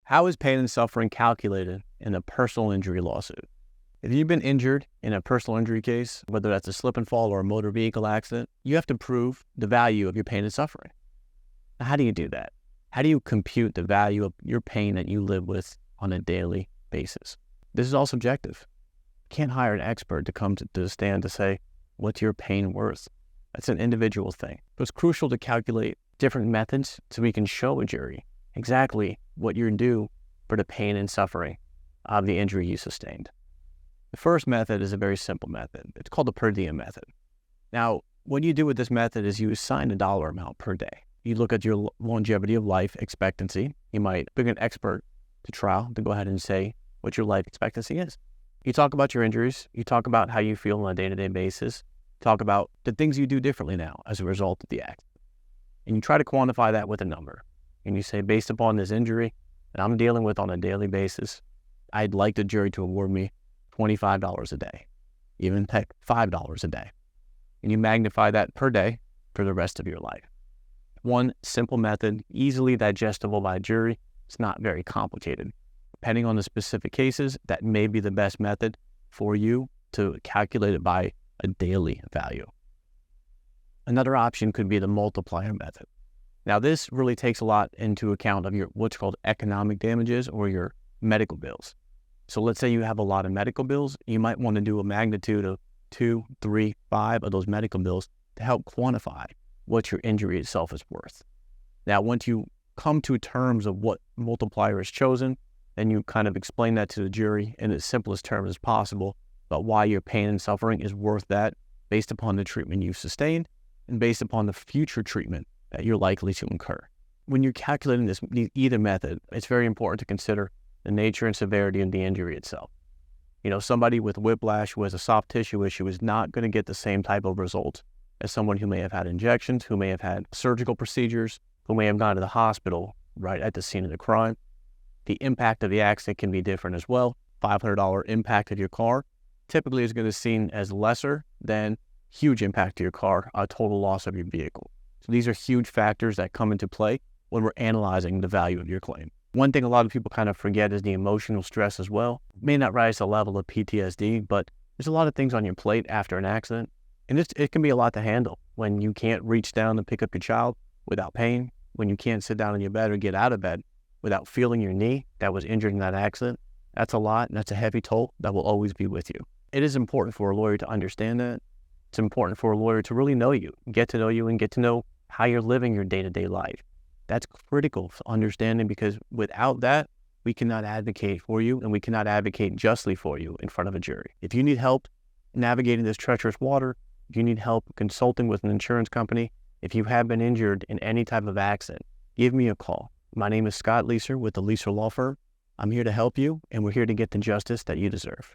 How is pain and suffering calculated in a personal injury lawsuit? If you've been injured in a personal injury case, whether that's a slip and fall or a motor vehicle accident, you have to prove the value of your pain and suffering. Now, how do you do that? How do you compute the value of your pain that you live with on a daily basis? This is all subjective. You can't hire an expert to come to the stand to say, what's your pain worth? That's an individual thing. So it's crucial to calculate different methods so we can show a jury exactly what you're due for the pain and suffering of the injury you sustained. The first method is a very simple method. It's called the per diem method. Now, what you do with this method is you assign a dollar amount per day. You look at your longevity of life expectancy. You might bring an expert to trial to go ahead and say what your life expectancy is. You talk about your injuries. You talk about how you feel on a day-to-day basis. Talk about the things you do differently now as a result of the accident. And you try to quantify that with a number. And you say, based upon this injury that I'm dealing with on a daily basis, I'd like the jury to award me $25 a day, even heck, $5 a day. And you magnify that per day for the rest of your life. One simple method, easily digestible by a jury. It's not very complicated. Depending on the specific cases, that may be the best method for you to calculate it by a daily value. Another option could be the multiplier method. Now, this really takes a lot into account of your what's called economic damages or your medical bills. So let's say you have a lot of medical bills. You might want to do a magnitude of 2, 3, 5 of those medical bills to help quantify what your injury itself is worth. Now, once you come to terms of what multiplier is chosen, then you kind of explain that to the jury in the simplest terms as possible about why your pain and suffering is worth that based upon the treatment you've sustained and based upon the future treatment that you're likely to incur. When you're calculating this either method, it's very important to consider the nature and severity of the injury itself. You know, somebody with whiplash who has a soft tissue issue is not going to get the same type of results as someone who may have had injections, who may have had surgical procedures, who may have gone to the hospital right at the scene of the crime. The impact of the accident can be different as well. $500 impact of your car typically is going to be seen as lesser than huge impact to your car, a total loss of your vehicle. So these are huge factors that come into play when we're analyzing the value of your claim. One thing a lot of people kind of forget is the emotional stress as well. It may not rise to the level of PTSD, but there's a lot of things on your plate after an accident. And it can be a lot to handle when you can't reach down and pick up your child without pain, when you can't sit down in your bed or get out of bed without feeling your knee that was injured in that accident. That's a lot, and that's a heavy toll that will always be with you. It is important for a lawyer to understand that. It's important for a lawyer to really know you, get to know you, and get to know how you're living your day-to-day life. That's critical for understanding, because without that, we cannot advocate for you, and we cannot advocate justly for you in front of a jury. If you need help navigating this treacherous water, if you need help consulting with an insurance company, if you have been injured in any type of accident, give me a call. My name is Scott Leaser with the Leaser Law Firm. I'm here to help you, and we're here to get the justice that you deserve.